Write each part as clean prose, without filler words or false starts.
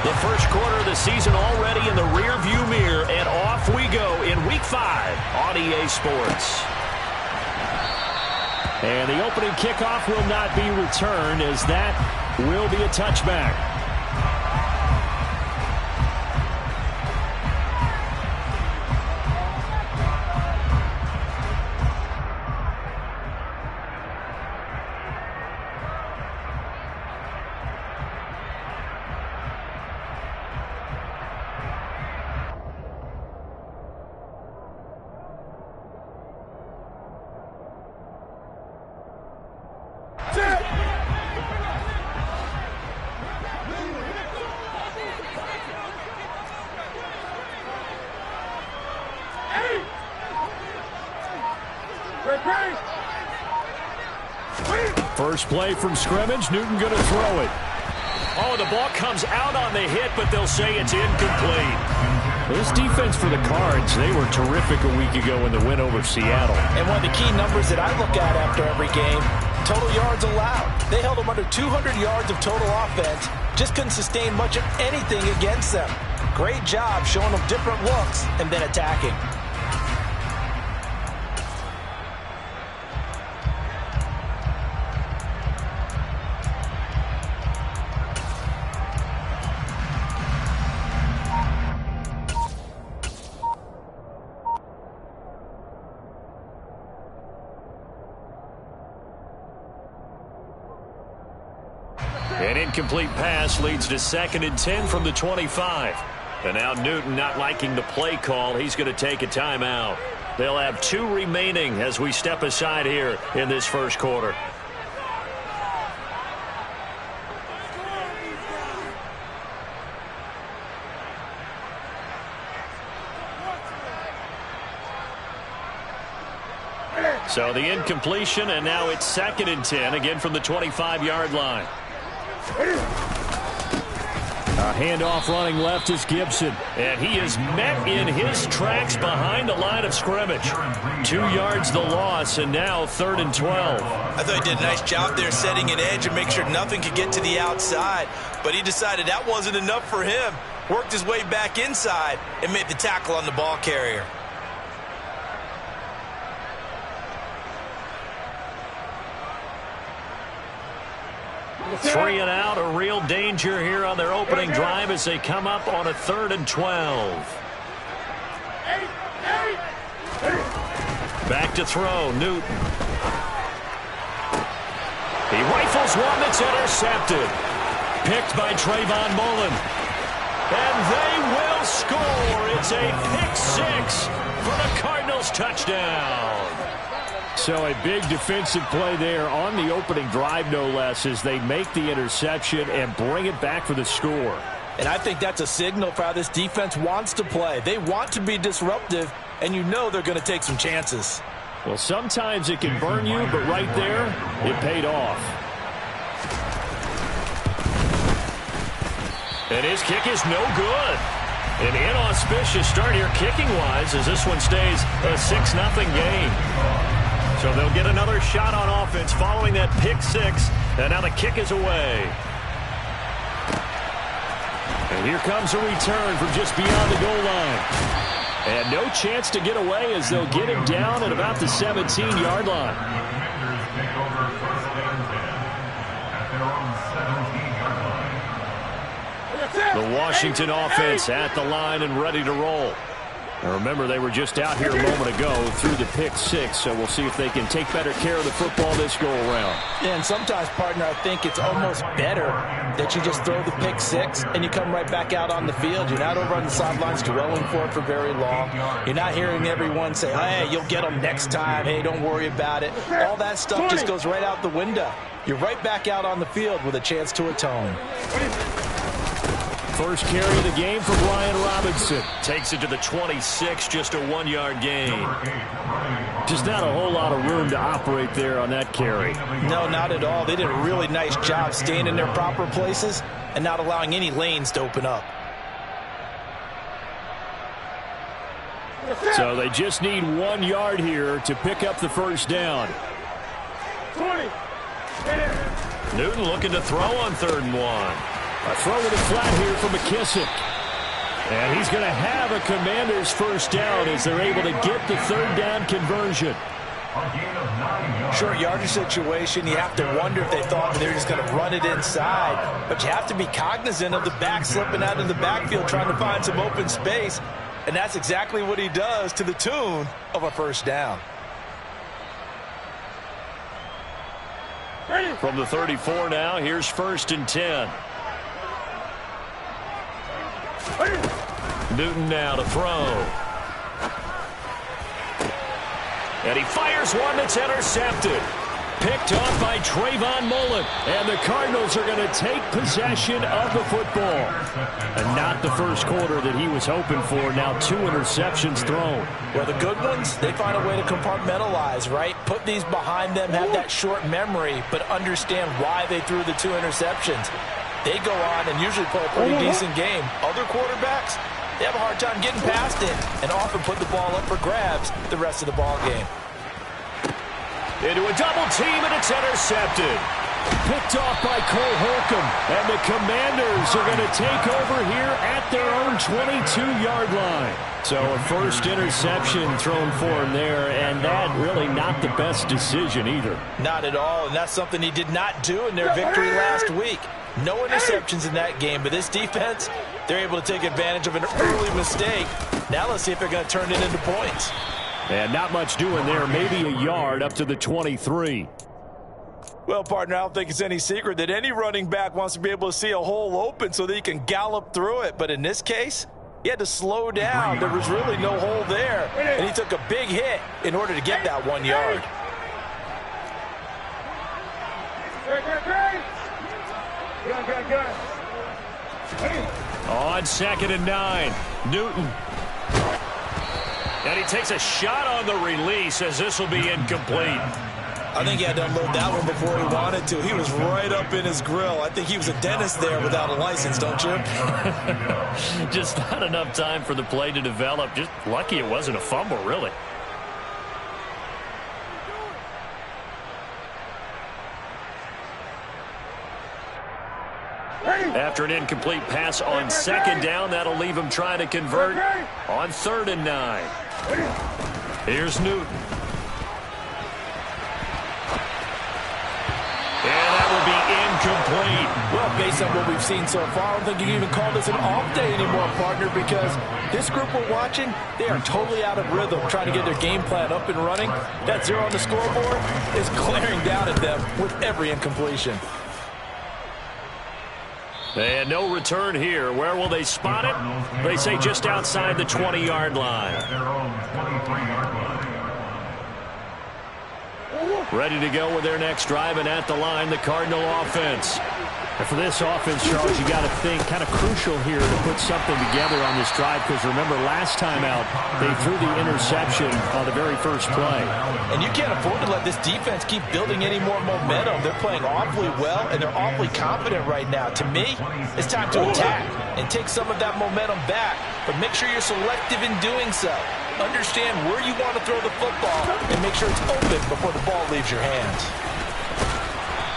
The first quarter of the season already in the rearview mirror, and off we go in Week 5 on EA Sports. And the opening kickoff will not be returned, as that will be a touchback. First play from scrimmage, Newton going to throw it. Oh, the ball comes out on the hit, but they'll say it's incomplete. This defense for the Cards, they were terrific a week ago in the win over Seattle. And one of the key numbers that I look at after every game, total yards allowed. They held them under 200 yards of total offense, just couldn't sustain much of anything against them. Great job showing them different looks and then attacking. An incomplete pass leads to 2nd and 10 from the 25. And now Newton not liking the play call. He's going to take a timeout. They'll have 2 remaining as we step aside here in this first quarter. So the incompletion, and now it's 2nd and 10, again from the 25-yard line. A handoff running left is Gibson. And he is met in his tracks behind the line of scrimmage. 2 yards the loss, and now 3rd and 12. I thought he did a nice job there setting an edge and make sure nothing could get to the outside. But he decided that wasn't enough for him. Worked his way back inside and made the tackle on the ball carrier. Three and out, a real danger here on their opening drive as they come up on a 3rd and 12. Back to throw, Newton. He rifles one that's intercepted. Picked by Trayvon Mullen. And they will score. It's a pick-6 for the Cardinals touchdown. So a big defensive play there on the opening drive, no less, as they make the interception and bring it back for the score. And I think that's a signal for how this defense wants to play. They want to be disruptive, and you know they're going to take some chances. Well, sometimes it can burn you, but right there, it paid off. And his kick is no good. An inauspicious start here kicking-wise as this one stays a 6-0 game. So they'll get another shot on offense following that pick-6, and now the kick is away. And here comes a return from just beyond the goal line. And no chance to get away as they'll get him down at about the 17-yard line. The Washington offense at the line and ready to roll. Now remember, they were just out here a moment ago through the pick-6, so we'll see if they can take better care of the football this go-around. Yeah, and sometimes, partner, I think it's almost better that you just throw the pick-6 and you come right back out on the field. You're not over on the sidelines dwelling for it for very long. You're not hearing everyone say, hey, you'll get them next time. Hey, don't worry about it. All that stuff just goes right out the window. You're right back out on the field with a chance to atone. First carry of the game for Brian Robinson. Takes it to the 26, just a 1-yard gain. Just not a whole lot of room to operate there on that carry. No, not at all. They did a really nice job staying in their proper places and not allowing any lanes to open up. So they just need 1 yard here to pick up the first down. 20. Newton looking to throw on 3rd and 1. A throw to the flat here for McKissick. And he's going to have a Commanders first down as they're able to get the third down conversion. Short yardage situation, you have to wonder if they thought they were just going to run it inside. But you have to be cognizant of the back slipping out of the backfield trying to find some open space. And that's exactly what he does to the tune of a first down. From the 34 now, here's 1st and 10. Newton now to throw. And he fires one that's intercepted. Picked off by Trayvon Mullen. And the Cardinals are going to take possession of the football. And not the first quarter that he was hoping for. Now 2 interceptions thrown. Well, the good ones, they find a way to compartmentalize, right? Put these behind them, have that short memory, but understand why they threw the 2 interceptions. They go on and usually play a pretty decent game. Other quarterbacks, they have a hard time getting past it and often put the ball up for grabs the rest of the ball game. Into a double team, and it's intercepted. Picked off by Cole Holcomb. And the Commanders are going to take over here at their own 22-yard line. So a first interception thrown for him there, and that really not the best decision either. Not at all, and that's something he did not do in their victory last week. No interceptions in that game, but this defense, they're able to take advantage of an early mistake. Now let's see if they're going to turn it into points. And not much doing there, maybe a yard up to the 23. Well, partner, I don't think it's any secret that any running back wants to be able to see a hole open so that he can gallop through it. But in this case, he had to slow down. There was really no hole there, and he took a big hit in order to get that 1 yard. On 2nd and 9, Newton. And he takes a shot on the release as this will be incomplete. I think he had to unload that one before he wanted to. He was right up in his grill. I think he was a dentist there without a license, don't you? Just not enough time for the play to develop. Just lucky it wasn't a fumble, really. After an incomplete pass on 2nd down, that'll leave him trying to convert on 3rd and 9. Here's Newton. And that will be incomplete. Well, based on what we've seen so far, I don't think you can even call this an off day anymore, partner, because this group we're watching, they are totally out of rhythm trying to get their game plan up and running. That 0 on the scoreboard is glaring down at them with every incompletion. And no return here. Where will they spot it? They say just outside the 20-yard line. Ready to go with their next drive, and at the line, the Cardinal offense. And for this offense, Charles, you got to think kind of crucial here to put something together on this drive, because remember last time out they threw the interception on the very first play. And you can't afford to let this defense keep building any more momentum. They're playing awfully well, and they're awfully confident right now. To me, it's time to attack and take some of that momentum back, but make sure you're selective in doing so. Understand where you want to throw the football and make sure it's open before the ball leaves your hands.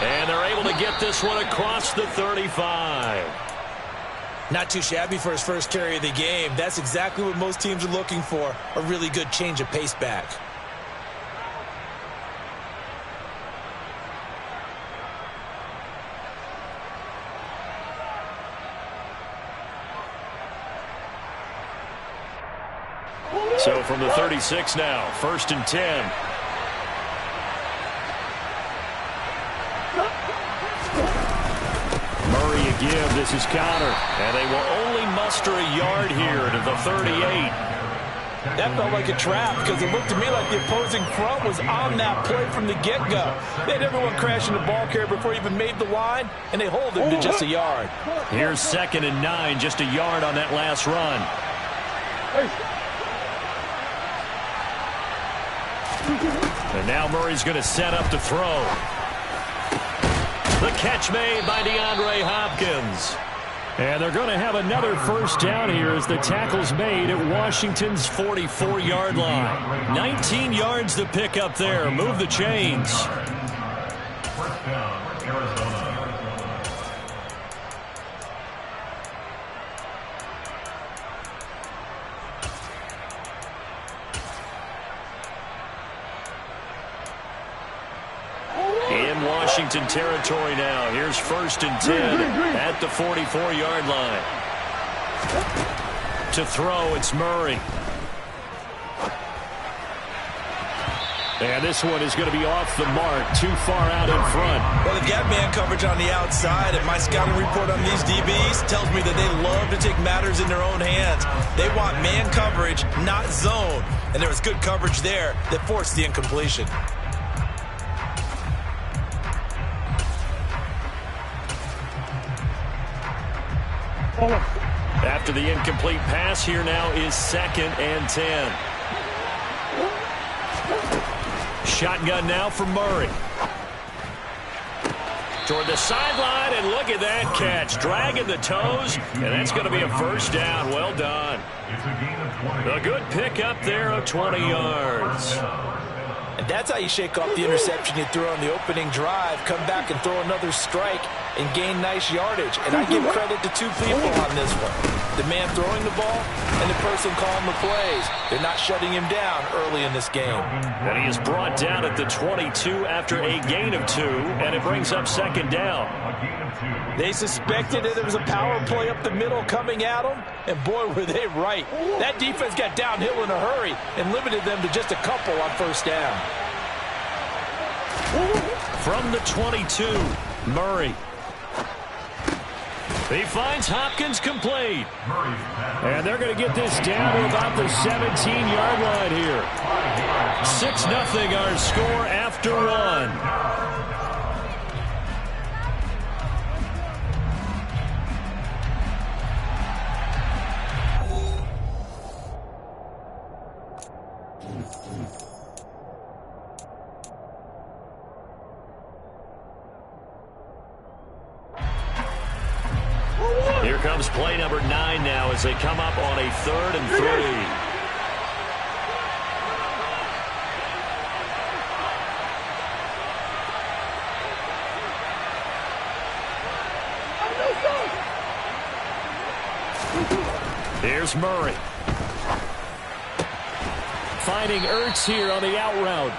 And they're able to get this one across the 35. Not too shabby for his first carry of the game. That's exactly what most teams are looking for, a really good change of pace back. So from the 36 now, 1st and 10. Murray again, this is counter. And they will only muster a yard here to the 38. That felt like a trap because it looked to me like the opposing front was on that play from the get-go. They had everyone crashing the ball carrier before he even made the line, and they hold him to just a yard. Here's 2nd and 9, just a yard on that last run. And now Murray's going to set up to throw. The catch made by DeAndre Hopkins. And they're going to have another first down here as the tackle's made at Washington's 44-yard line. 19 yards to pick up there. Move the chains. Washington territory now. Here's 1st and 10 at the 44-yard line. To throw, it's Murray. And this one is going to be off the mark, too far out in front. Well, they've got man coverage on the outside, and my scouting report on these DBs tells me that they love to take matters in their own hands. They want man coverage, not zone. And there was good coverage there that forced the incompletion. After the incomplete pass, here now is 2nd and 10. Shotgun now for Murray. Toward the sideline, and look at that catch. Dragging the toes, and that's going to be a 1st down. Well done. A good pick up there of 20 yards. And that's how you shake off the interception you threw on the opening drive. Come back and throw another strike and gain nice yardage. And I give credit to 2 people on this one. The man throwing the ball and the person calling the plays. They're not shutting him down early in this game. And he is brought down at the 22 after a gain of 2, and it brings up 2nd down. They suspected that it was a power play up the middle coming at them, and boy, were they right. That defense got downhill in a hurry and limited them to just a couple on 1st down. From the 22, Murray. He finds Hopkins complete. And they're going to get this down to about the 17-yard line here. 6-0 our score after 1. Here comes play number 9 now as they come up on a 3rd and 3. Here's Murray. Finding Ertz here on the out route.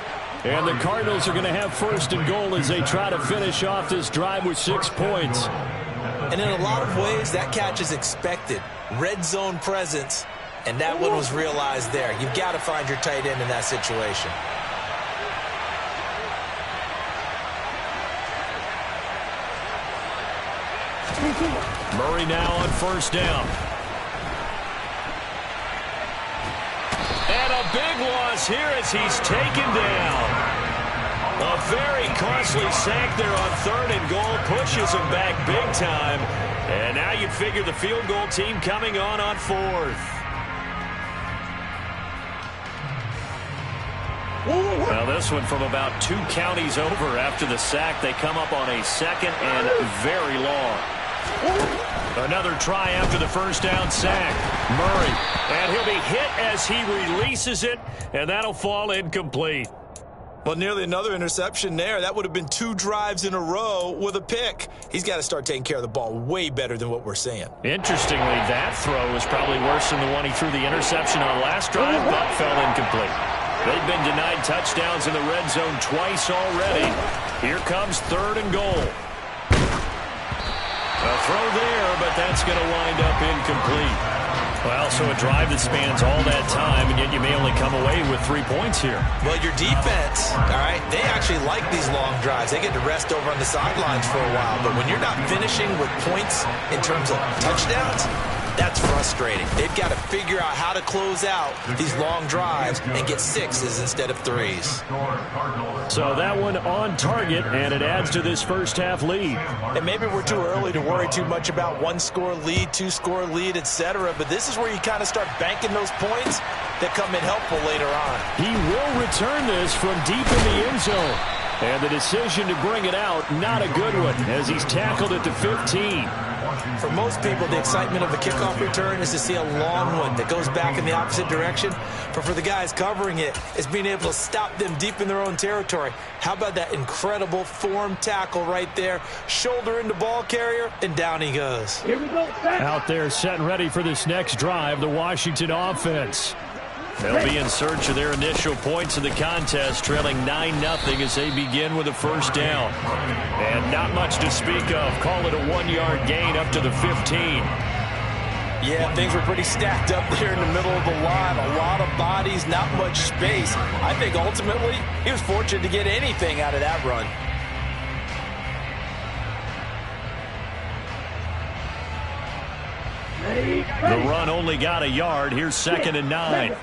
And the Cardinals are going to have 1st and goal as they try to finish off this drive with 6 points. And in a lot of ways, that catch is expected. Red zone presence, and that one was realized there. You've got to find your tight end in that situation. Murray now on 1st down. And a big loss here as he's taken down. A very costly sack there on 3rd and goal. Pushes him back big time. And now you'd figure the field goal team coming on 4th. Now this one from about 2 counties over after the sack. They come up on a 2nd and very long. Another try after the 1st down sack. Murray. And he'll be hit as he releases it. And that'll fall incomplete. Well, nearly another interception there. That would have been 2 drives in a row with a pick. He's got to start taking care of the ball way better than what we're seeing. Interestingly, that throw was probably worse than the one he threw the interception on last drive, but fell incomplete. They've been denied touchdowns in the red zone twice already. Here comes 3rd and goal. A throw there, but that's going to wind up incomplete. Well, so a drive that spans all that time, and yet you may only come away with 3 points here. Well, your defense, all right, they actually like these long drives. They get to rest over on the sidelines for a while. But when you're not finishing with points in terms of touchdowns, that's frustrating. They've got to figure out how to close out these long drives and get 6s instead of 3s. So that one on target, and it adds to this first half lead. And maybe we're too early to worry too much about 1-score lead, 2-score lead, etc. But this is where you kind of start banking those points that come in helpful later on. He will return this from deep in the end zone. And the decision to bring it out, not a good one, as he's tackled at the 15. For most people, the excitement of a kickoff return is to see a long one that goes back in the opposite direction. But for the guys covering it, it's being able to stop them deep in their own territory. How about that incredible form tackle right there? Shoulder into ball carrier, and down he goes. Out there set and ready for this next drive, the Washington offense. They'll be in search of their initial points of the contest, trailing 9-0 as they begin with a first down. And not much to speak of. Call it a 1-yard gain up to the 15. Yeah, things were pretty stacked up there in the middle of the line. A lot of bodies, not much space. I think ultimately he was fortunate to get anything out of that run. The run only got a yard. Here's 2nd and 9.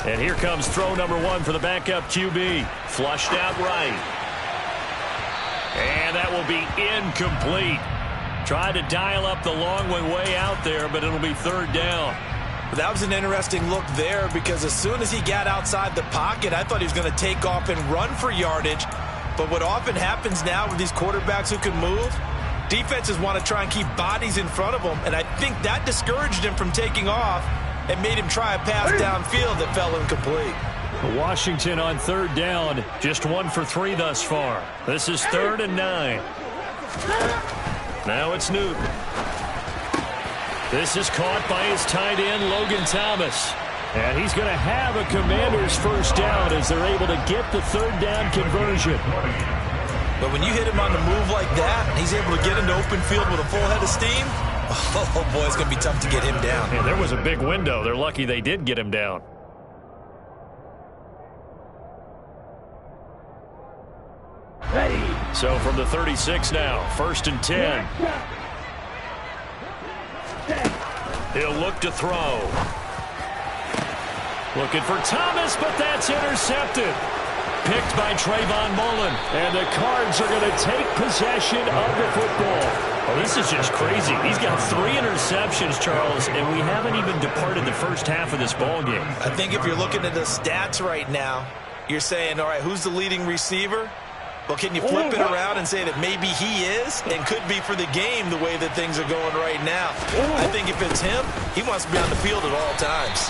And here comes throw number 1 for the backup QB. Flushed out right. And that will be incomplete. Tried to dial up the long way out there, but it'll be 3rd down. That was an interesting look there because as soon as he got outside the pocket, I thought he was going to take off and run for yardage. But what often happens now with these quarterbacks who can move, defenses want to try and keep bodies in front of them, and I think that discouraged him from taking off and made him try a pass downfield that fell incomplete. Washington on 3rd down, just 1 for 3 thus far. This is 3rd and 9. Now it's Newton. This is caught by his tight end, Logan Thomas. And he's going to have a Commanders first down as they're able to get the 3rd down conversion. But when you hit him on the move like that, and he's able to get into open field with a full head of steam, oh boy, it's going to be tough to get him down. Yeah, there was a big window. They're lucky they did get him down. So from the 36 now, 1st and 10. He'll look to throw. Looking for Thomas, but that's intercepted. Picked by Trayvon Mullen. And the Cards are going to take possession of the football. Oh, this is just crazy. He's got 3 interceptions, Charles, and we haven't even departed the first half of this ball game. I think if you're looking at the stats right now, you're saying, all right, who's the leading receiver? Well, can you flip it around and say that maybe he is and could be for the game the way that things are going right now? I think if it's him, he wants to be on the field at all times.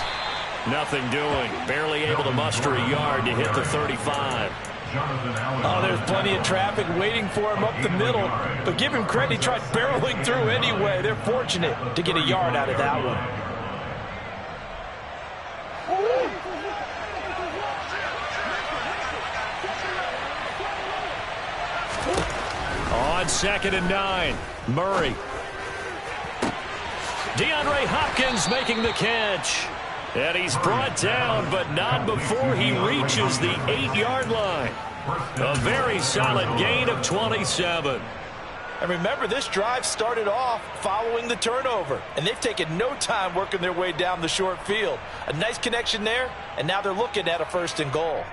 Nothing doing. Barely able to muster a yard to hit the 35. Oh, there's plenty of traffic waiting for him up the middle. But give him credit, he tried barreling through anyway. They're fortunate to get a yard out of that one. On 2nd and 9, Murray. DeAndre Hopkins making the catch. And he's brought down, but not before he reaches the 8-yard line. A very solid gain of 27. And remember, this drive started off following the turnover. And they've taken no time working their way down the short field. A nice connection there, and now they're looking at a 1st and goal.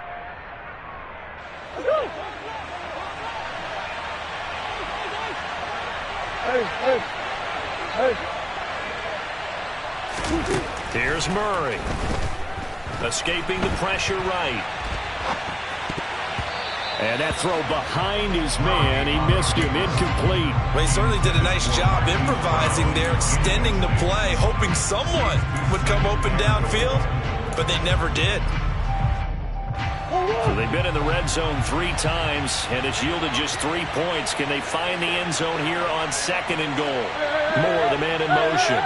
Here's Murray. Escaping the pressure right. And that throw behind his man. He missed him. Incomplete. Well, he certainly did a nice job improvising there, extending the play, hoping someone would come open downfield, but they never did. So they've been in the red zone 3 times, and it's yielded just 3 points. Can they find the end zone here on 2nd and goal? Moore, the man in motion.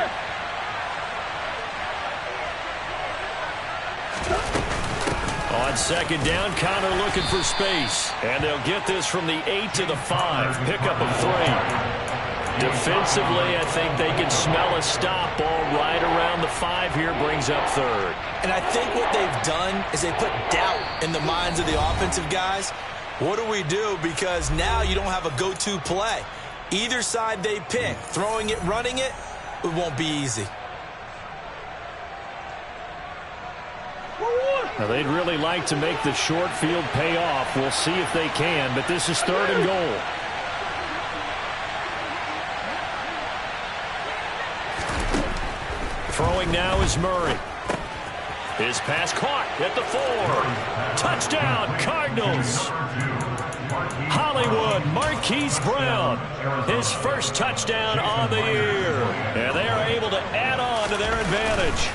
On 2nd down, Connor looking for space. And they'll get this from the 8 to the 5. Pickup of 3. Defensively, I think they can smell a stop ball right around the 5 here. Brings up 3rd. And I think what they've done is they put doubt in the minds of the offensive guys. What do we do? Because now you don't have a go-to play. Either side they pick, throwing it, running it, it won't be easy. Now, they'd really like to make the short field pay off. We'll see if they can, but this is 3rd and goal. Throwing now is Murray. His pass caught at the 4. Touchdown, Cardinals. Hollywood, Marquise Brown, his first touchdown on the year. And they are able to add on to their advantage.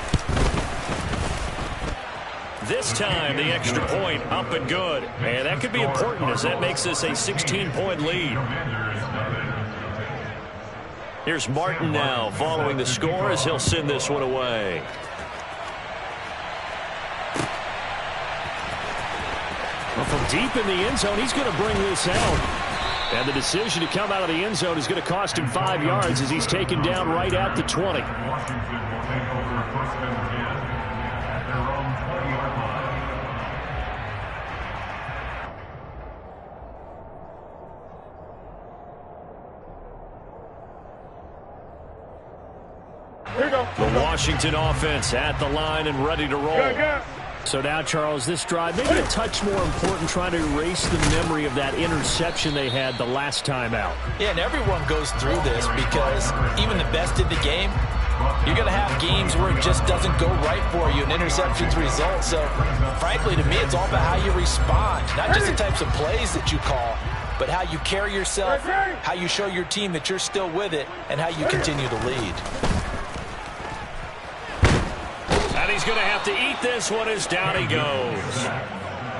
This time, the extra point up and good. And that could be important as that makes this a 16-point lead. Here's Martin now following the score as he'll send this one away. Well, from deep in the end zone, he's going to bring this out. And the decision to come out of the end zone is going to cost him 5 yards as he's taken down right at the 20. The Washington offense at the line and ready to roll. So now, Charles, this drive, maybe a touch more important, trying to erase the memory of that interception they had the last time out. Yeah, and everyone goes through this because even the best in the game, you're going to have games where it just doesn't go right for you, and interceptions result. So, frankly, to me, it's all about how you respond, not just the types of plays that you call, but how you carry yourself, how you show your team that you're still with it, and how you continue to lead. And he's going to have to eat this one as down he goes.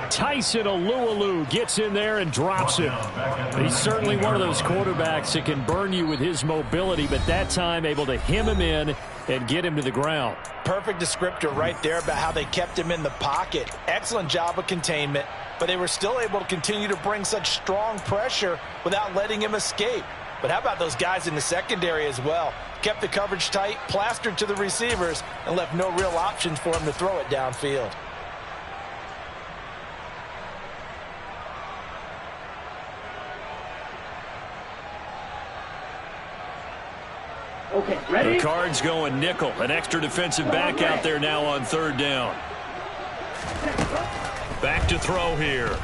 Tyson Alualu gets in there and drops it. He's certainly one of those quarterbacks that can burn you with his mobility, but that time able to hem him in and get him to the ground. Perfect descriptor right there about how they kept him in the pocket. Excellent job of containment, but they were still able to continue to bring such strong pressure without letting him escape. But how about those guys in the secondary as well? Kept the coverage tight, plastered to the receivers, and left no real options for him to throw it downfield. Okay, ready? The Cards going nickel. An extra defensive back out there now on third down. Back to throw here.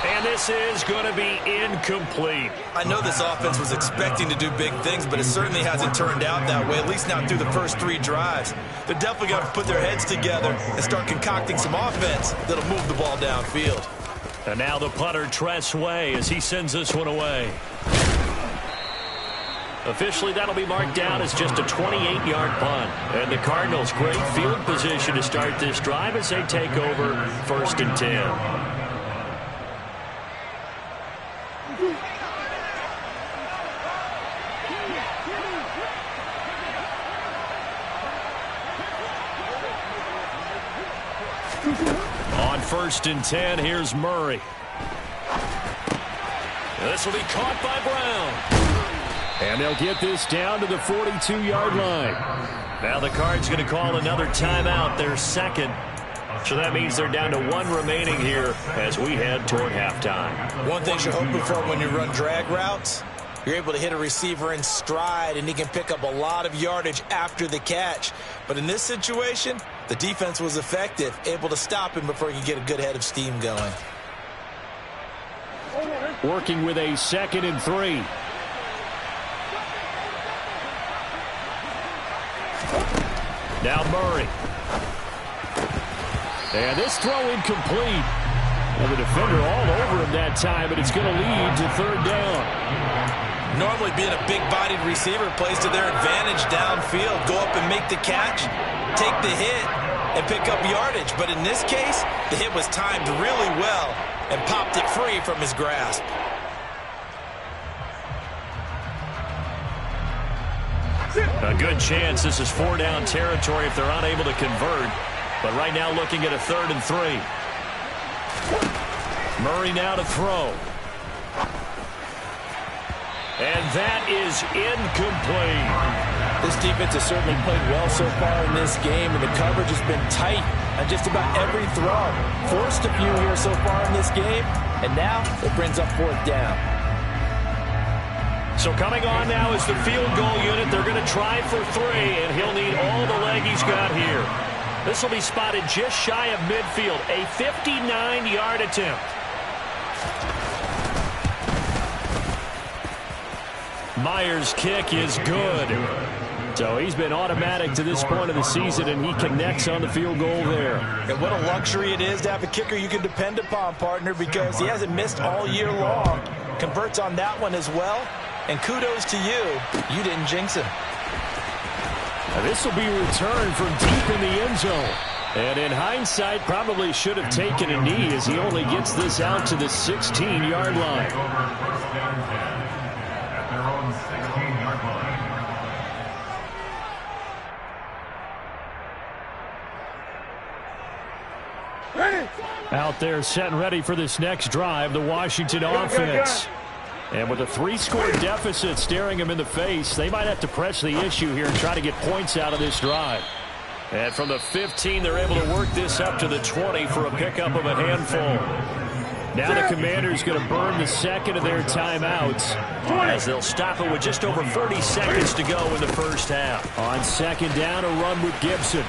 And this is going to be incomplete. I know this offense was expecting to do big things, but it certainly hasn't turned out that way, at least not through the first 3 drives. They're definitely going to put their heads together and start concocting some offense that'll move the ball downfield. And now the punter, Tress Way, as he sends this one away. Officially, that'll be marked down as just a 28-yard punt. And the Cardinals, great field position to start this drive as they take over 1st and 10. On 1st and 10, here's Murray. This will be caught by Brown. And they'll get this down to the 42-yard line. Now the Cards going to call another timeout, their second. So that means they're down to 1 remaining here as we head toward halftime. One thing you're hoping for when you run drag routes, you're able to hit a receiver in stride, and he can pick up a lot of yardage after the catch. But in this situation, the defense was effective, able to stop him before he could get a good head of steam going. Working with a 2nd and 3. Now Murray. And this throw incomplete. And the defender all over him that time, but it's going to lead to 3rd down. Normally being a big-bodied receiver plays to their advantage downfield. Go up and make the catch, take the hit, and pick up yardage. But in this case, the hit was timed really well and popped it free from his grasp. A good chance this is 4-down territory if they're unable to convert. But right now looking at a 3rd and 3. Murray now to throw. And that is incomplete. This defense has certainly played well so far in this game, and the coverage has been tight on just about every throw. Forced a few here so far in this game, and now it brings up 4th down. So coming on now is the field goal unit. They're going to try for 3, and he'll need all the leg he's got here. This will be spotted just shy of midfield. A 59-yard attempt. Myers' kick is good. So he's been automatic to this point of the season, and he connects on the field goal there. And what a luxury it is to have a kicker you can depend upon, partner, because he hasn't missed all year long. Converts on that one as well. And kudos to you. You didn't jinx him. Now this will be returned from deep in the end zone. And in hindsight, probably should have taken a knee as he only gets this out to the 16-yard line. own 16-yard line. Out there set and ready for this next drive, the Washington offense. And with a 3-score deficit staring them in the face, they might have to press the issue here and try to get points out of this drive. And from the 15, they're able to work this up to the 20 for a pickup of a handful. Now the Commanders going to burn the second of their timeouts, as they'll stop it with just over 30 seconds to go in the first half. On second down, a run with Gibson.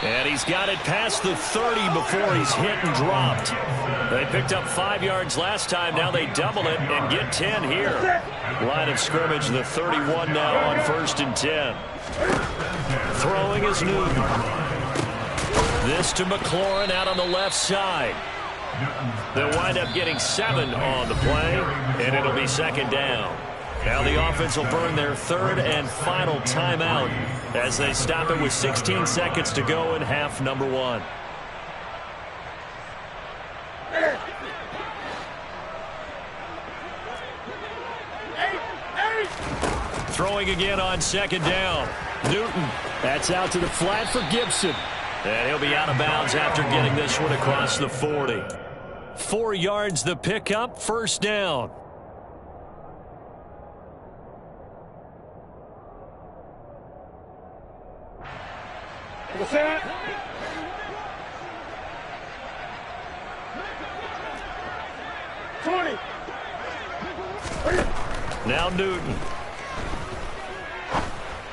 And he's got it past the 30 before he's hit and dropped. They picked up 5 yards last time. Now they double it and get 10 here. Line of scrimmage, the 31 now on 1st and 10. Throwing is Newton. This to McLaurin out on the left side. They'll wind up getting 7 on the play, and it'll be second down. Now the offense will burn their 3rd and final timeout as they stop it with 16 seconds to go in half number 1. Throwing again on second down. Newton. That's out to the flat for Gibson. And he'll be out of bounds after getting this one across the 40. 4 yards the pickup, first down. What's that? Now Newton.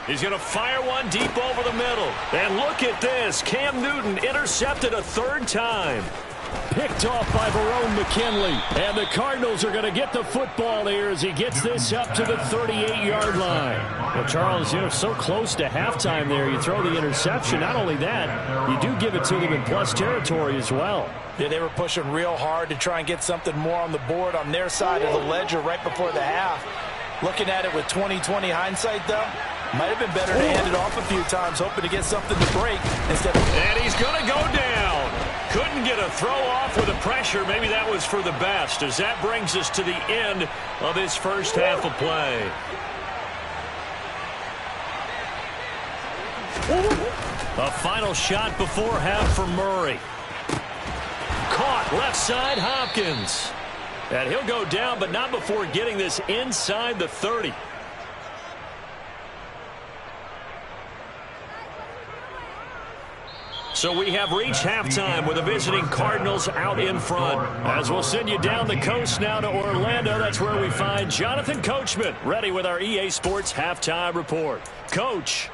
He's going to fire one deep over the middle. And look at this. Cam Newton intercepted a 3rd time. Picked off by Verone McKinley. And the Cardinals are going to get the football here as he gets this up to the 38-yard line. Well, Charles, so close to halftime there. You throw the interception. Not only that, you do give it to them in plus territory as well. Yeah, they were pushing real hard to try and get something more on the board on their side of the ledger right before the half. Looking at it with 20/20 hindsight, though, might have been better to hand it off a few times, hoping to get something to break instead of... And he's going to go down. Couldn't get a throw off with the pressure. Maybe that was for the best, as that brings us to the end of his first half of play. A final shot before half for Murray. Caught left side, Hopkins. And he'll go down, but not before getting this inside the 30. So we have reached halftime with the visiting Cardinals out in front. As we'll send you down the coast now to Orlando, that's where we find Jonathan Coachman ready with our EA Sports halftime report. Coach.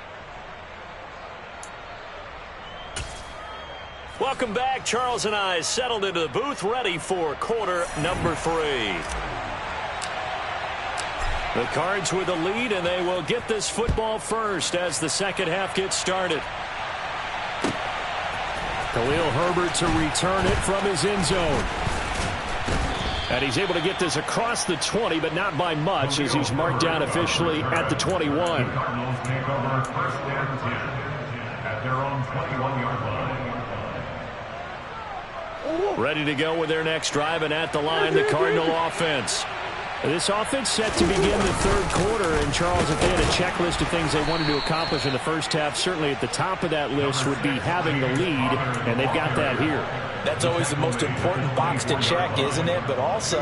Welcome back. Charles and I settled into the booth, ready for quarter number 3. The Cards with the lead, and they will get this football first as the second half gets started. Khalil Herbert to return it from his end zone. And he's able to get this across the 20, but not by much, as he's marked down officially at the 21. Cardinals take over 1st and 10 at their own 21-yard line. Ready to go with their next drive, and at the line, the Cardinal offense. This offense set to begin the 3rd quarter, and Charles, if they had a checklist of things they wanted to accomplish in the first half, certainly at the top of that list would be having the lead, and they've got that here. That's always the most important box to check, isn't it? But also,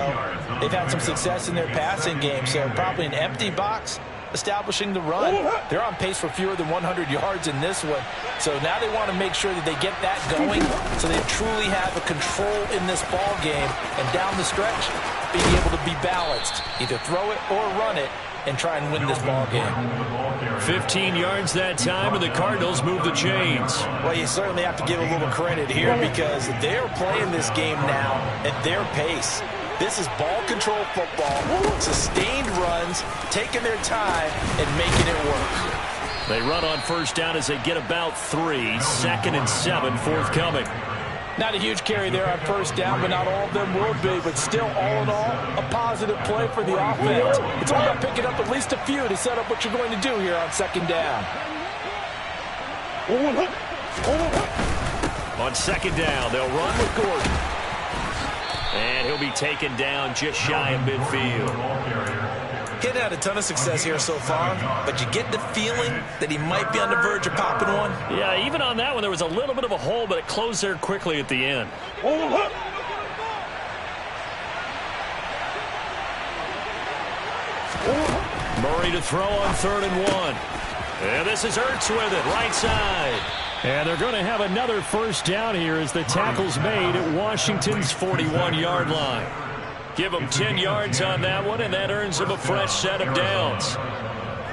they've had some success in their passing game, so probably an empty box establishing the run. They're on pace for fewer than 100 yards in this one. So now they want to make sure that they get that going so they truly have a control in this ball game. And down the stretch, being able to be balanced. Either throw it or run it and try and win this ball game. 15 yards that time, and the Cardinals move the chains. Well, you certainly have to give a little credit here because they're playing this game now at their pace. This is ball control football, sustained runs, taking their time, and making it work. They run on first down as they get about 3. 2nd and 7 forthcoming. Not a huge carry there on first down, but not all of them will be. But still, all in all, a positive play for the offense. It's all about picking up at least a few to set up what you're going to do here on second down. On second down, they'll run with Gordon. And he'll be taken down just shy of midfield. He hadn't had a ton of success here so far, but you get the feeling that he might be on the verge of popping one. Yeah, even on that one, there was a little bit of a hole, but it closed there quickly at the end. Murray to throw on 3rd and 1. And this is Ertz with it, right side. And they're going to have another first down here as the tackle's made at Washington's 41-yard line. Give them 10 yards on that one, and that earns them a fresh set of downs.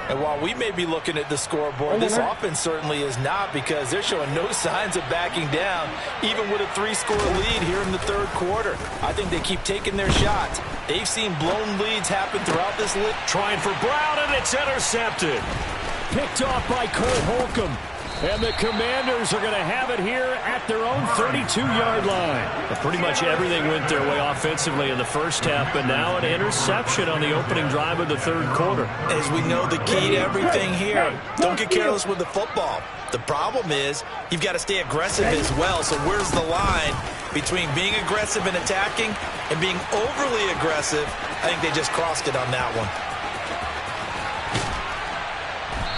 And while we may be looking at the scoreboard, this offense certainly is not, because they're showing no signs of backing down, even with a 3-score lead here in the 3rd quarter. I think they keep taking their shots. They've seen blown leads happen throughout this league. Trying for Brown, and it's intercepted. Picked off by Cole Holcomb. And the Commanders are going to have it here at their own 32-yard line. Well, pretty much everything went their way offensively in the first half, but now an interception on the opening drive of the 3rd quarter. As we know, the key to everything here, don't get careless with the football. The problem is you've got to stay aggressive as well. So where's the line between being aggressive and attacking and being overly aggressive? I think they just crossed it on that one.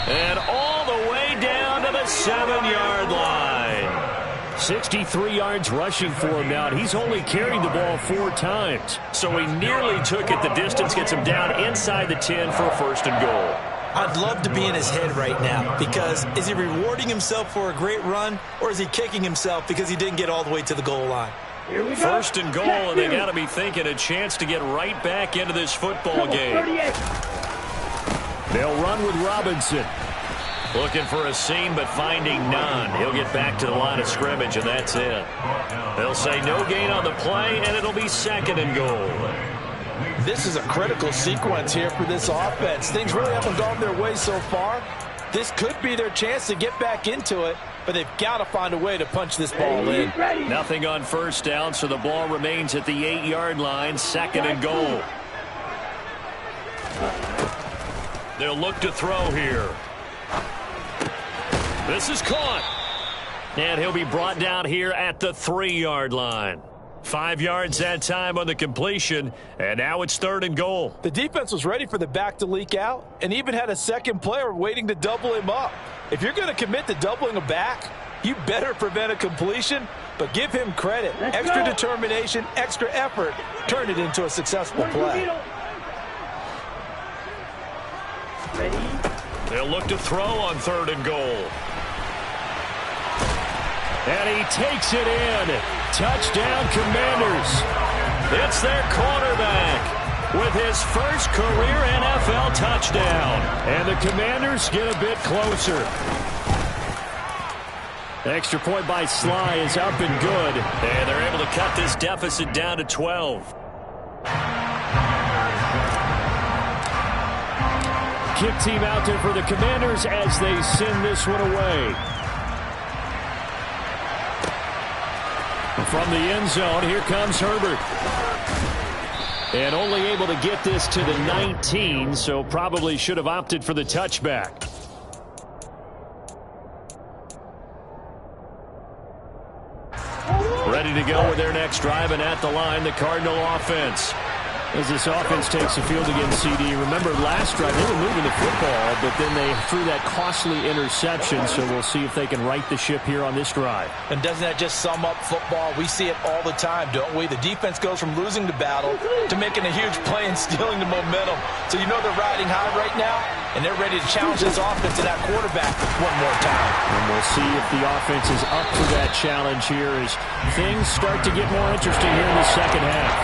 And all the way down to the 7-yard line. 63 yards rushing for him now, and he's only carried the ball 4 times. So he nearly took it the distance, gets him down inside the 10 for a 1st and goal. I'd love to be in his head right now, because is he rewarding himself for a great run, or is he kicking himself because he didn't get all the way to the goal line? 1st and goal, and they got to be thinking a chance to get right back into this football game. They'll run with Robinson. Looking for a seam, but finding none. He'll get back to the line of scrimmage, and that's it. They'll say no gain on the play, and it'll be 2nd and goal. This is a critical sequence here for this offense. Things really haven't gone their way so far. This could be their chance to get back into it, but they've got to find a way to punch this ball in. Nothing on 1st down, so the ball remains at the 8-yard line, 2nd and goal. They'll look to throw here. This is caught. And he'll be brought down here at the 3-yard line. 5 yards that time on the completion, and now it's 3rd and goal. The defense was ready for the back to leak out and even had a second player waiting to double him up. If you're going to commit to doubling a back, you better prevent a completion, but give him credit. Extra determination, extra effort, turn it into a successful play. They'll look to throw on 3rd and goal. And he takes it in. Touchdown, Commanders. It's their quarterback with his first career NFL touchdown. And the Commanders get a bit closer. Extra point by Sly is up and good. And they're able to cut this deficit down to 12. Kick team out there for the Commanders as they send this one away. From the end zone, here comes Herbert. And only able to get this to the 19, so probably should have opted for the touchback. Ready to go with their next drive, and at the line, the Cardinal offense. As this offense takes the field again, CD, remember last drive they were moving the football, but then they threw that costly interception, so we'll see if they can right the ship here on this drive. And doesn't that just sum up football? We see it all the time, don't we? The defense goes from losing the battle to making a huge play and stealing the momentum. So you know they're riding high right now, and they're ready to challenge this offense and that quarterback one more time. And we'll see if the offense is up to that challenge here as things start to get more interesting here in the second half.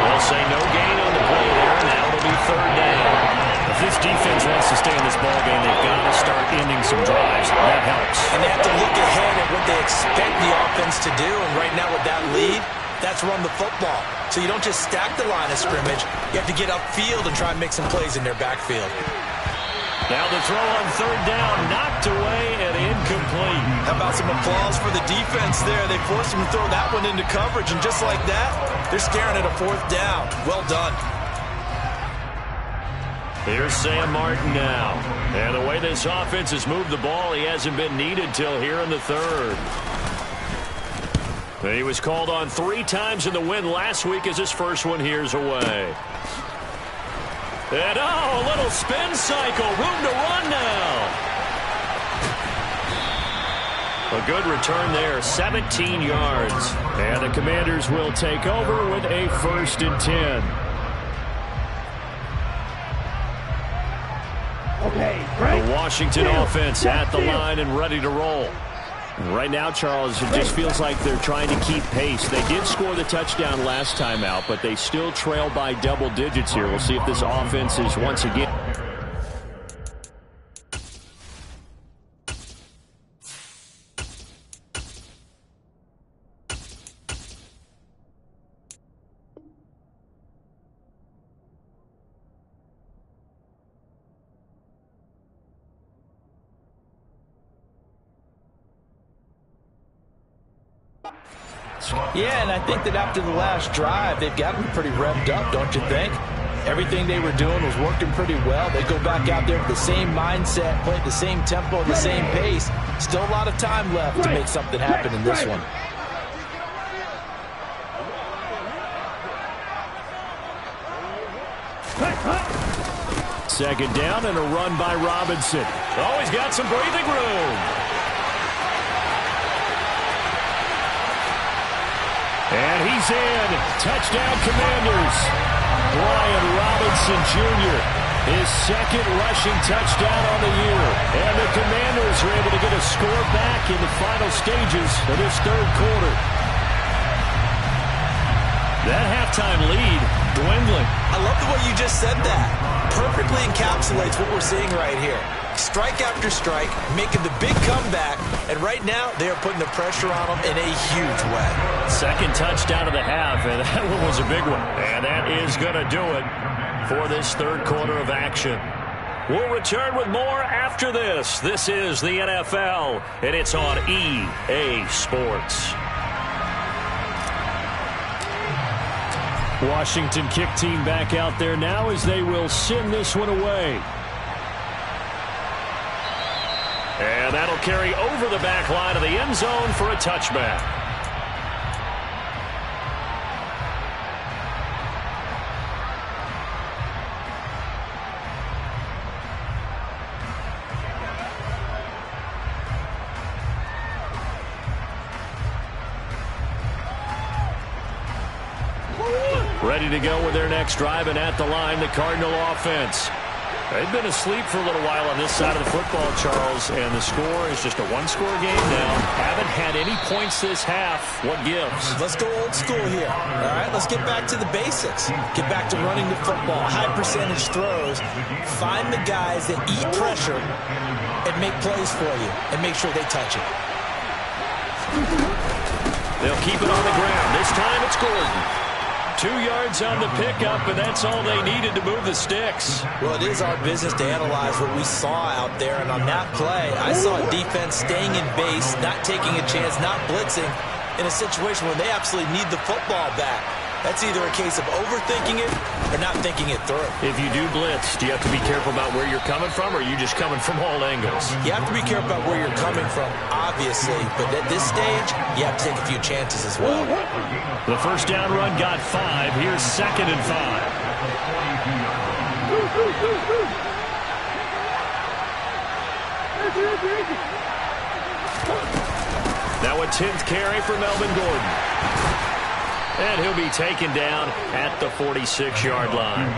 They'll say no gain on the play there. Now it'll be 3rd down. If this defense wants to stay in this ballgame, they've got to start ending some drives. That helps. And they have to look ahead at what they expect the offense to do. And right now with that lead, that's run the football. So you don't just stack the line of scrimmage. You have to get upfield and try and make some plays in their backfield. Now the throw on 3rd down, knocked away and incomplete. How about some applause for the defense there? They forced him to throw that one into coverage, and just like that, they're staring at a 4th down. Well done. Here's Sam Martin now. And the way this offense has moved the ball, he hasn't been needed till here in the 3rd. He was called on 3 times in the win last week as his first one here's away. And a little spin cycle. Room to run now. A good return there, 17 yards. And the Commanders will take over with a 1st and 10. The Washington offense at the line and ready to roll. Right now, Charles, it just feels like they're trying to keep pace. They did score the touchdown last time out, but they still trail by double digits here. We'll see if this offense is once again. Yeah, and I think that after the last drive, they've got them pretty revved up, don't you think? Everything they were doing was working pretty well. They go back out there with the same mindset, play at the same tempo, the same pace. Still a lot of time left to make something happen in this one. Second down and a run by Robinson. Oh, he's got some breathing room. And he's in. Touchdown, Commanders. Brian Robinson Jr., his second rushing touchdown on the year. And the Commanders are able to get a score back in the final stages of this third quarter. That halftime lead dwindling. I love the way you just said that. Perfectly encapsulates what we're seeing right here. Strike after strike, making the big comeback, and right now they are putting the pressure on them in a huge way. Second touchdown of the half, and that one was a big one. And that is going to do it for this third quarter of action. We'll return with more after this. This is the NFL, and it's on EA Sports. Washington kick team back out there now as they will send this one away. And that'll carry over the back line of the end zone for a touchback. Ready to go with their next drive, and at the line, the Cardinal offense. They've been asleep for a little while on this side of the football, Charles, and the score is just a one-score game now. Haven't had any points this half. What gives? Let's go old school here. All right, let's get back to the basics. Get back to running the football, high-percentage throws. Find the guys that eat pressure and make plays for you and make sure they touch it. They'll keep it on the ground. This time it's Gordon. 2 yards on the pickup, and that's all they needed to move the sticks. Well, it is our business to analyze what we saw out there, and on that play, I saw a defense staying in base, not taking a chance, not blitzing, in a situation where they absolutely need the football back. That's either a case of overthinking it or not thinking it through. If you do blitz, do you have to be careful about where you're coming from, or are you just coming from all angles? You have to be careful about where you're coming from, obviously, but at this stage, you have to take a few chances as well. The first down run got 5. Here's 2nd and 5. Now a 10th carry for Melvin Gordon. And he'll be taken down at the 46-yard line.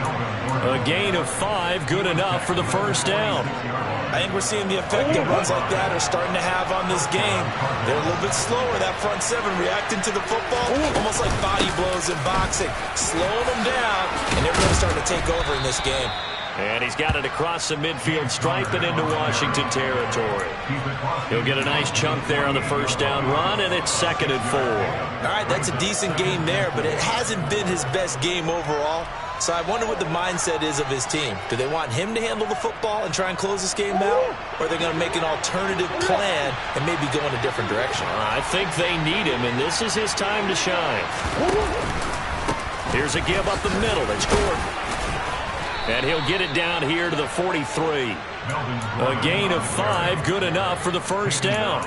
A gain of 5, good enough for the first down. I think we're seeing the effect that runs like that are starting to have on this game. They're a little bit slower, that front seven, reacting to the football, almost like body blows in boxing, slowing them down, and they're really starting to take over in this game. And he's got it across the midfield stripe and into Washington territory. He'll get a nice chunk there on the first down run, and it's 2nd and 4. All right, that's a decent game there, but it hasn't been his best game overall. So I wonder what the mindset is of his team. Do they want him to handle the football and try and close this game out? Or are they going to make an alternative plan and maybe go in a different direction? I think they need him, and this is his time to shine. Here's a give up the middle. It's Gordon. And he'll get it down here to the 43. A gain of 5, good enough for the first down.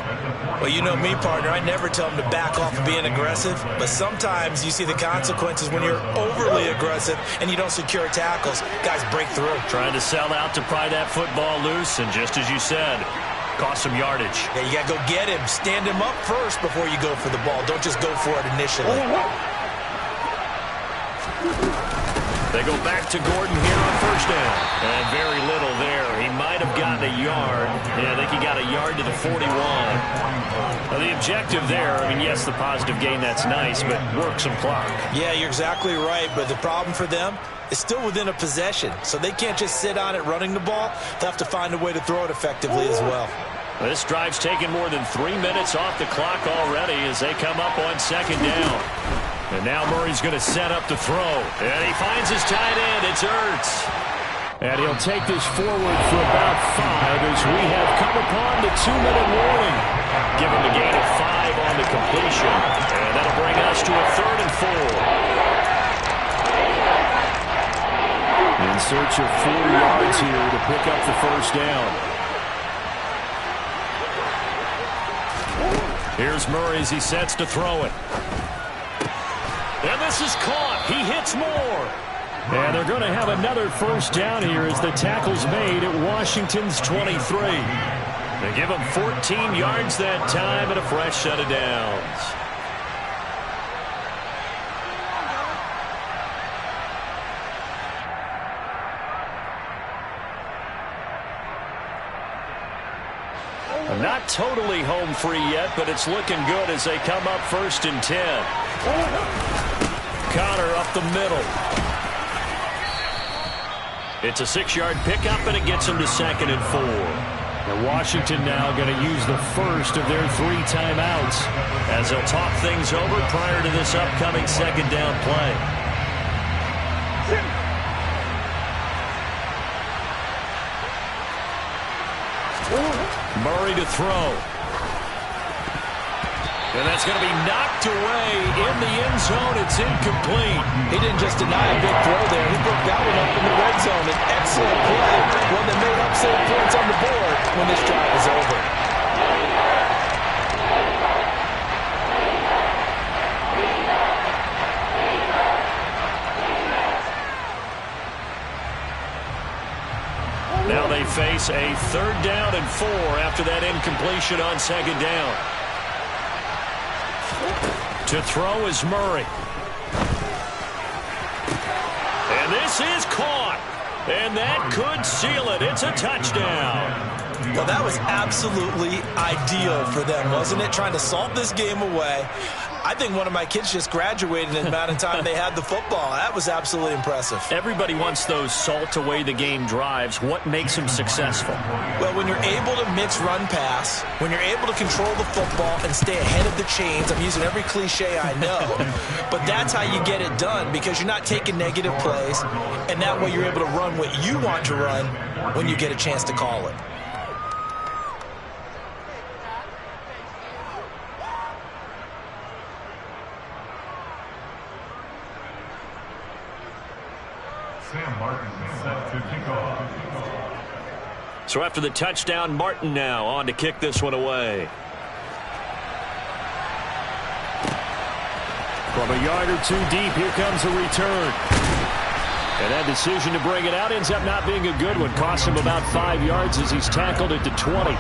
Well, you know me, partner. I never tell them to back off of being aggressive, but sometimes you see the consequences when you're overly aggressive and you don't secure tackles. Guys break through. Trying to sell out to pry that football loose, and just as you said, cost some yardage. Yeah, you got to go get him. Stand him up first before you go for the ball. Don't just go for it initially. They go back to Gordon here on first down. And very little there. He might have gotten a yard. Yeah, I think he got a yard to the 41. Well, the objective there, I mean, yes, the positive gain, that's nice, but work some clock. Yeah, you're exactly right, but the problem for them is still within a possession, so they can't just sit on it running the ball. They'll have to find a way to throw it effectively as well. This drive's taken more than 3 minutes off the clock already as they come up on second down. And now Murray's going to set up to throw. And he finds his tight end. It's Ertz. And he'll take this forward for about 5 as we have come upon the 2-minute warning. Give him a gain of 5 on the completion. And that'll bring us to a 3rd and 4. In search of 4 yards here to pick up the first down. Here's Murray as he sets to throw it. And this is caught. He hits more. And they're going to have another first down here as the tackle's made at Washington's 23. They give him 14 yards that time and a fresh set of downs. Not totally home free yet, but it's looking good as they come up 1st and 10. Connor up the middle. It's a 6-yard pickup, and it gets them to 2nd and 4. And Washington now going to use the first of their 3 timeouts as they'll talk things over prior to this upcoming 2nd down play. Murray to throw. And that's going to be knocked away in the end zone. It's incomplete. He didn't just deny a big throw there. He broke that one up in the red zone. An excellent play. One that made upset points on the board when this drive is over. Now they face a 3rd down and 4 after that incompletion on 2nd down. To throw is Murray. And this is caught. And that could seal it. It's a touchdown. Well, that was absolutely ideal for them, wasn't it? Trying to salt this game away. I think one of my kids just graduated in the amount of time they had the football. That was absolutely impressive. Everybody wants those salt away the game drives. What makes them successful? Well, when you're able to mix run pass, when you're able to control the football and stay ahead of the chains, I'm using every cliche I know, but that's how you get it done because you're not taking negative plays, and that way you're able to run what you want to run when you get a chance to call it. So after the touchdown, Martin now on to kick this one away. From a yard or 2 deep, here comes a return. And that decision to bring it out ends up not being a good one. Costs him about 5 yards as he's tackled at the 20.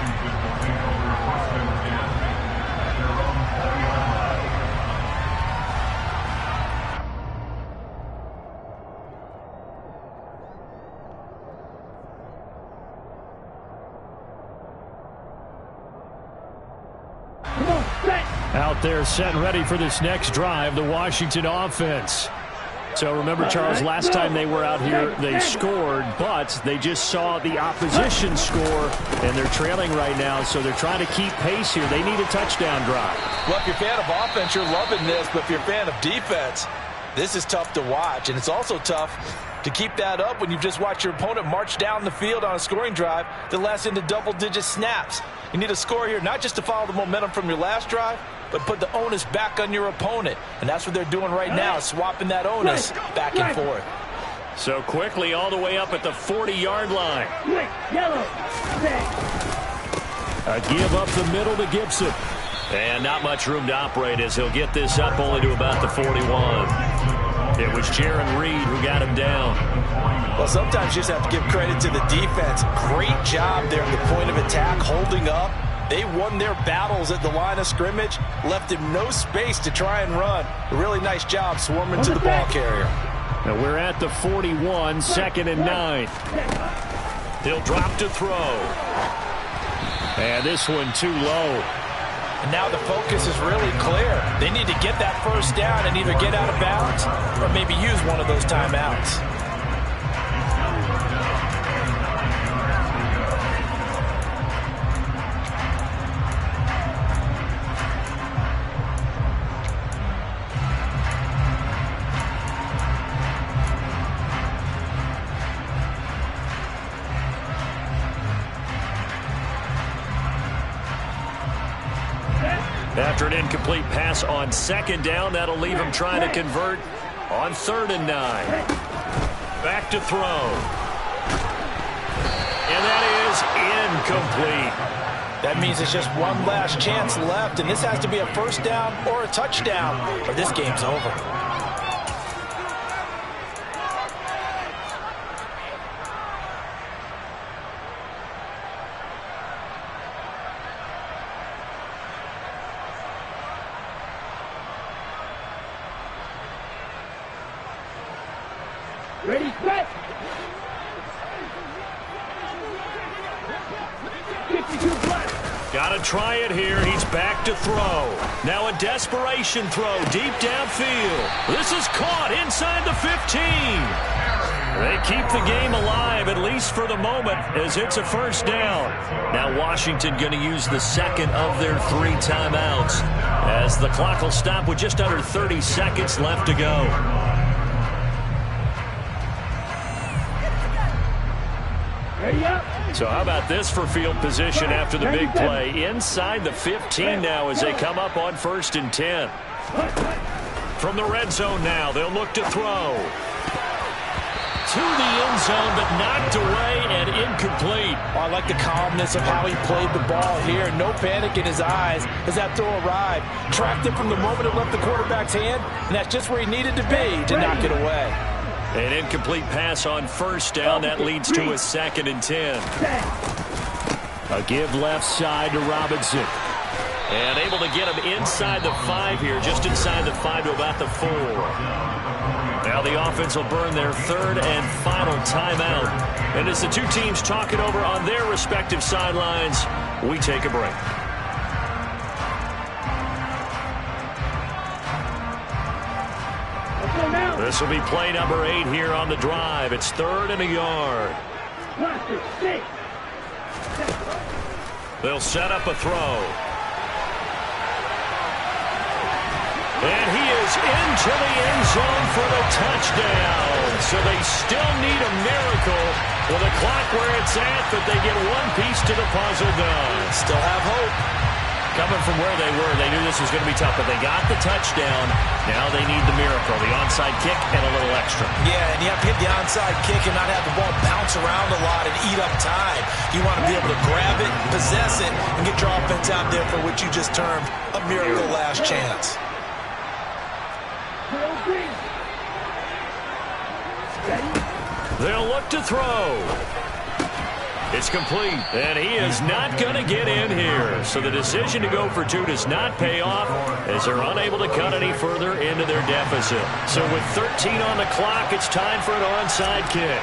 Out there set and ready for this next drive, the Washington offense. So remember, Charles, last time they were out here, they scored, but they just saw the opposition score, and they're trailing right now, so they're trying to keep pace here. They need a touchdown drive. Well, if you're a fan of offense, you're loving this, but if you're a fan of defense, this is tough to watch, and it's also tough to keep that up when you've just watched your opponent march down the field on a scoring drive that lasts into double-digit snaps. You need a score here, not just to follow the momentum from your last drive, but put the onus back on your opponent. And that's what they're doing right now, swapping that onus back and forth. So quickly all the way up at the 40-yard line. Yellow. A give up the middle to Gibson. And not much room to operate as he'll get this up only to about the 41. It was Jaron Reed who got him down. Well, sometimes you just have to give credit to the defense. Great job there at the point of attack, holding up. They won their battles at the line of scrimmage, left him no space to try and run. A really nice job swarming to the ball carrier. Now we're at the 41, 2nd and 9. He'll drop to throw. And this one too low. And now the focus is really clear. They need to get that first down and either get out of bounds or maybe use one of those timeouts. After an incomplete pass on 2nd down, that'll leave him trying to convert on 3rd and 9. Back to throw. And that is incomplete. That means it's just one last chance left, and this has to be a first down or a touchdown, or this game's over. Ready, set. 52 plus. Got to try it here. He's back to throw. Now a desperation throw deep downfield. This is caught inside the 15. They keep the game alive, at least for the moment, as it's a first down. Now Washington going to use the 2nd of their 3 timeouts, as the clock will stop with just under 30 seconds left to go. So how about this for field position after the big play? Inside the 15 now as they come up on 1st and 10. From the red zone now, they'll look to throw. To the end zone, but knocked away and incomplete. Oh, I like the calmness of how he played the ball here. No panic in his eyes as that throw arrived. Tracked it from the moment it left the quarterback's hand, and that's just where he needed to be to knock it away. An incomplete pass on 1st down. That leads to a 2nd and 10. A give left side to Robinson. And able to get him inside the 5 here, just inside the 5 to about the 4. Now the offense will burn their 3rd and final timeout. And as the two teams talk it over on their respective sidelines, we take a break. This will be play number 8 here on the drive. It's 3rd and a yard. They'll set up a throw. And he is into the end zone for the touchdown. So they still need a miracle with a clock where it's at, but they get one piece to the puzzle done. Still have hope. Coming from where they were, they knew this was going to be tough, but they got the touchdown. Now they need the miracle, the onside kick and a little extra. Yeah, and you have to get the onside kick and not have the ball bounce around a lot and eat up time. You want to be able to grab it, possess it, and get your offense out there for what you just termed a miracle last chance. They'll look to throw. It's complete, and he is not going to get in here. So the decision to go for 2 does not pay off as they're unable to cut any further into their deficit. So with 13 on the clock, it's time for an onside kick.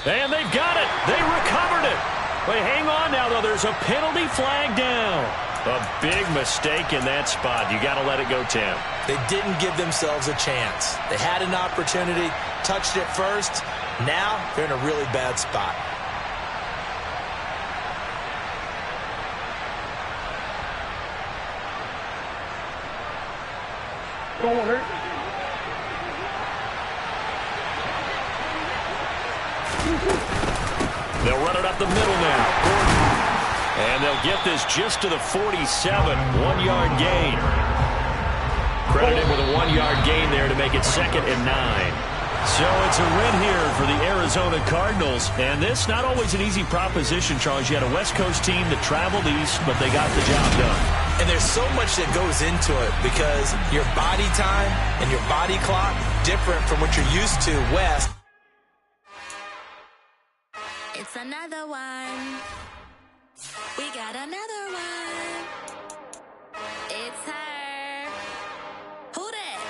And they've got it. They recovered it. Wait, hang on now, though. There's a penalty flag down. A big mistake in that spot. You got to let it go, Tim. They didn't give themselves a chance. They had an opportunity, touched it first. Now they're in a really bad spot. Don't hurt. They'll run it up the middle now. And they'll get this just to the 47. 1-yard gain. Credited with a 1-yard gain there to make it 2nd and 9. So it's a win here for the Arizona Cardinals. And this not always an easy proposition, Charles. You had a West Coast team that traveled east, but they got the job done. And there's so much that goes into it because your body time and your body clock different from what you're used to west. It's another one. We got another